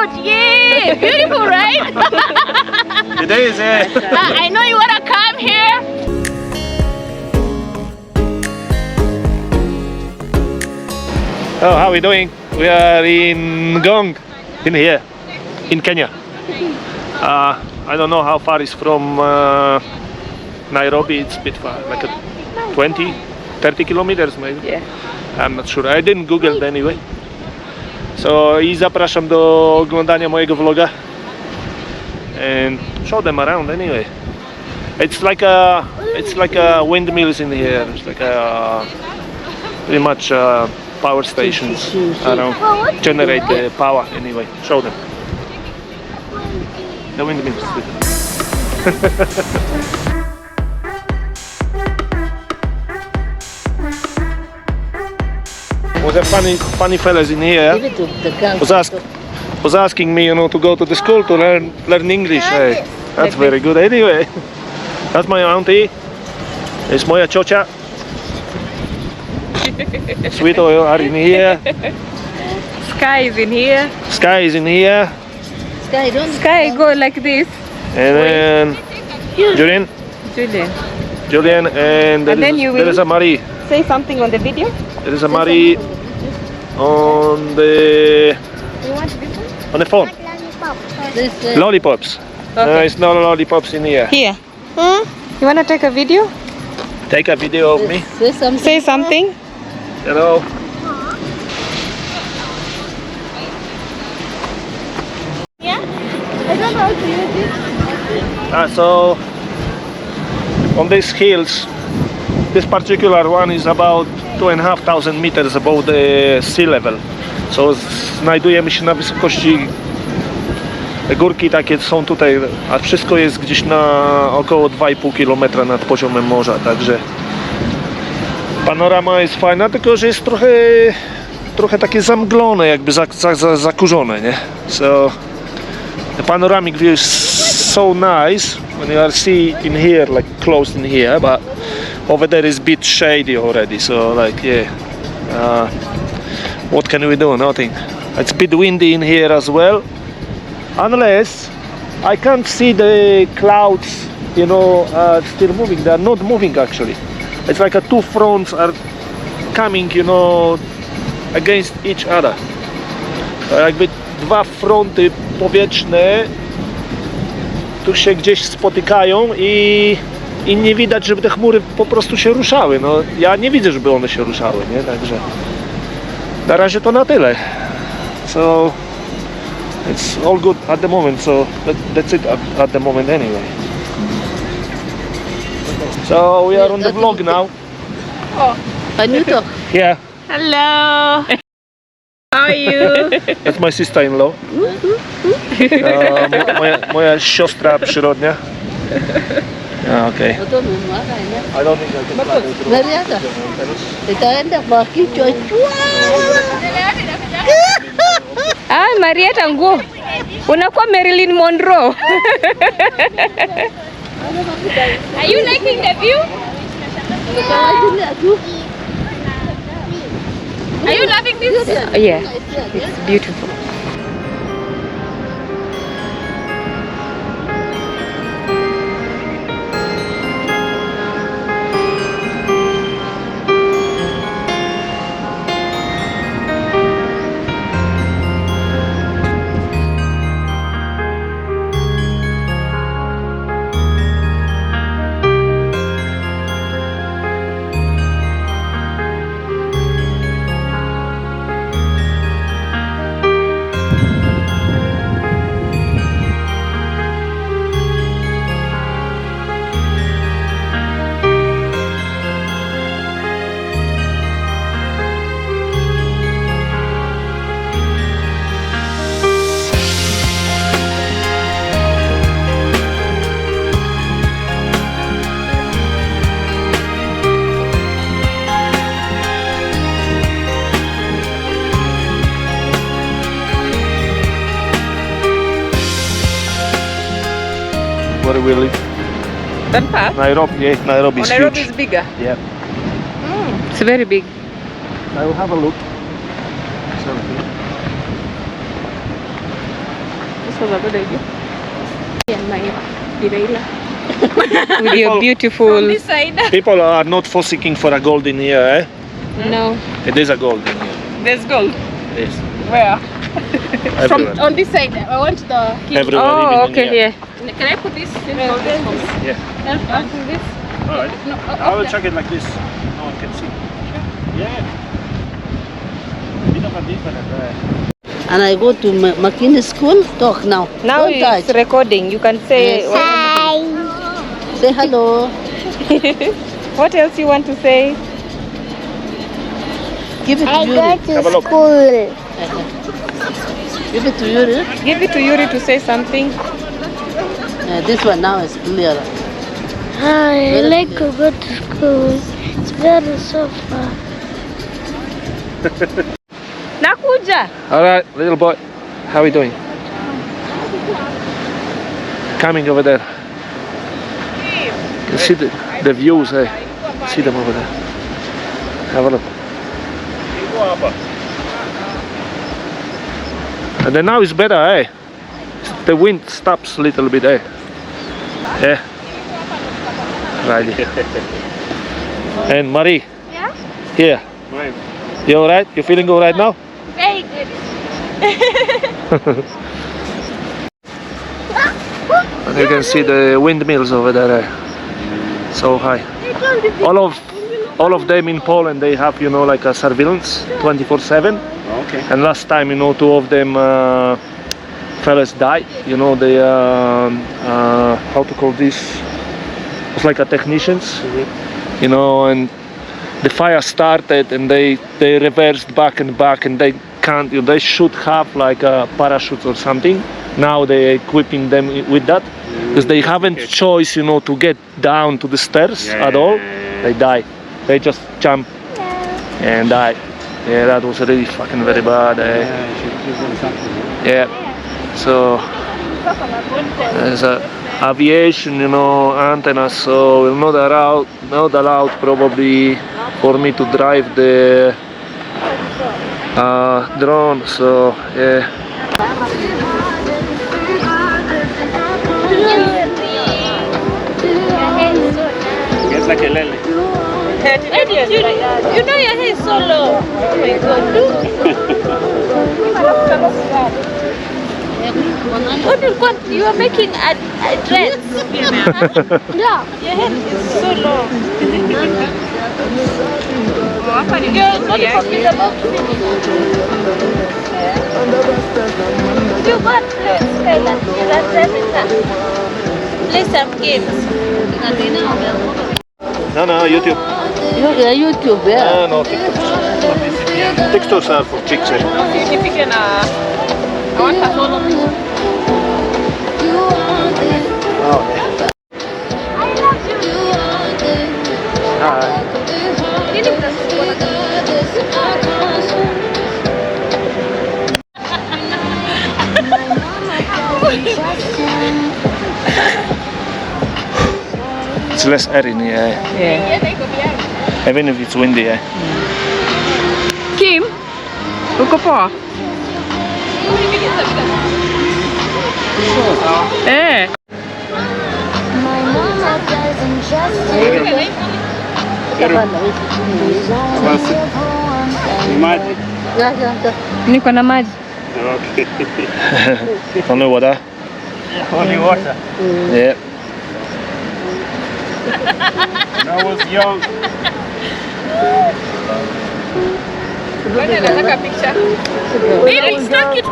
out! Yay! Beautiful, right? It is, yeah. I know you wanna come here. Oh, how are we doing? We are in Ngong, in here, in Kenya. I don't know how far it's from Nairobi. It's a bit far, like a 20, 30 kilometers maybe. Yeah. I'm not sure. I didn't Google it anyway. So i zapraszam do oglądania mojego vloga and show them around anyway. It's like a windmills in here. It's like a pretty much power stations around generate the power anyway. Show them the windmills. Was a funny fellas in here. Was asking me, to go to the school to learn English. Hey, that's very good. Anyway, that's my auntie. It's moja ciocia. Sweet oil are in here. Sky is in here. Sky is in here. Sky go like this. And then Julian, and there is a Marie. Say something on the video. There is a Marie on the phone. Lollipops. Okay. It's no lollipops in here. Here. You wanna take a video? Take a video of me. Say something. Hello. Yeah. I don't know how to use it. So on these hills, this particular one is about 2,500 meters above the sea level. So znajdujemy się na wysokości, górki takie są tutaj, a wszystko jest gdzieś na około 2,5 km nad poziomem morza, także panorama jest fajna, tylko że jest trochę takie zamglone, jakby zakurzone, nie? So the panoramic view is so nice when you are see in here, like close in here, but over there is a bit shady already, so like yeah, what can we do? Nothing. It's a bit windy in here as well, unless I can't see the clouds, still moving. They are not moving actually. It's like two fronts are coming, against each other. Jakby dwa fronty powietrzne tu się gdzieś spotykają i nie widać, żeby te chmury po prostu się ruszały. No, ja nie widzę, żeby one się ruszały, nie? Także na razie to na tyle. So it's all good at the moment, so that's it at the moment anyway. So we are on the vlog now. Oh, Anuto. Yeah, hello. How are you? that's my sister-in-law. Moja siostra przyrodnia. Yeah, okay. I don't think I can Marietta nguo. Unakuwa Marilyn Monroe. Are you liking the view? Are you loving this? Yeah, it's beautiful. where we live. That far? Nairobi, yeah, Nairobi is Nairobi huge. is bigger. Yeah. It's very big. I will have a look. was a good idea. And my derailleur. With your beautiful... From this side. People are not fossicking for a gold in here, eh? No. It is a gold in here. There's gold? Yes. Where? From on this side. I want the... Everywhere, oh, even okay, here. Yeah. Can I put this? Yeah. I'll put this. Alright. No, I will check it like this. No one can see. Yeah. Bit of a different, And I go to McKinney School. Talk now. Now Don't it's touch. recording. You can say... Yes. Hi. Say hello. What else you want to say? Give it to Yuri. Have a look. Give it to Yuri. Give it to Yuri to say something. This one now is clear. I like to go to school. It's very so far. Nakuja. Alright, little boy. How are we doing? Coming over there. You see the views, eh? See them over there. Have a look. And then now it's better, eh? The wind stops a little bit, eh? Yeah. Right here. And Marie. Yeah? Here. You alright? You feeling alright now? Very good. And you can see the windmills over there, eh? So high. All of them in Poland, they have, you know, like a surveillance 24/7. Okay. And last time, you know, two of them fellas died. You know, they how to call this? It's like a technicians, you know, and the fire started and they reversed back and back, and they can't. You know, they should have like a parachute or something. Now they're equipping them with that because they haven't choice, you know, to get down to the stairs at all. They die. They just jump and die. Yeah, that was really fucking very bad. Yeah. So there's a aviation, you know, antenna, so we're not allowed probably for me to drive the drone. So yeah. It's like a lily. You know your hair is so low. Oh my God. You are making a dress. Yeah. Your hair is so low. You're not forget about me. You got Skylar. You are driving her. Play some games. No, YouTube. Yeah, YouTube, yeah. No, TikTok. TikToks are for pictures. I want a solo. Oh, yeah. Hi. It's less air in here, Yeah. even if it's windy. Kim, uko poa? Eh. My mama doesn't just Maji. Niko na maji. Okay. Only water? Only water. Yeah. When I was young. Nataka picture. Really, stop it.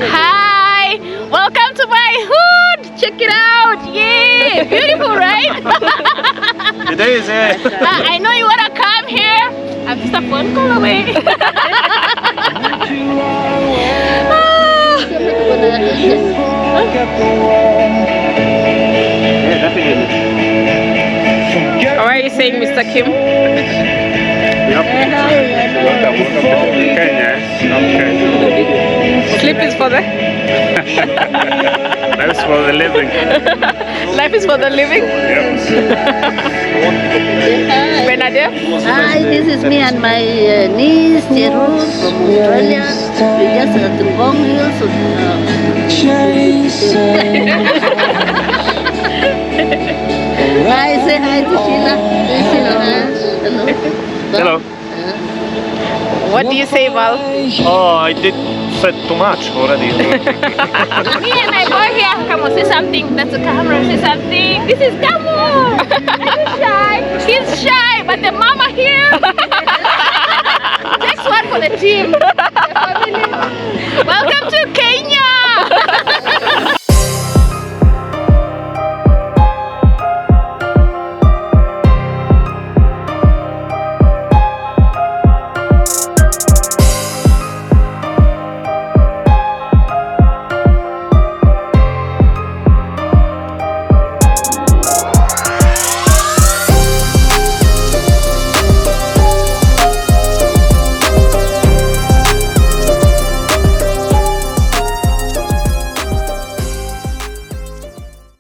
Hi, welcome to my hood. Check it out. Yeah, beautiful, right? It is, I know you wanna come here. I'm just a phone call away. Yeah, definitely. How are you saying, Mr. Kim? Yep. Welcome to Kenya. Okay. Sleep is for the That's for the living. life is for the living. Yep. Benadette? Hi, this is me and my niece, Jeru, from Australia. We just at the Ngong Hills. Hi, say hi to Sheila. Hey, Sheila, huh? Hello. Hello. What do you say, Val? Oh, I did said too much already. Me and my boy here. Come on, say something. That's the camera. Say something. This is come on. Are you shy? He's shy, but the mama here. Next one for the team. The family. Welcome to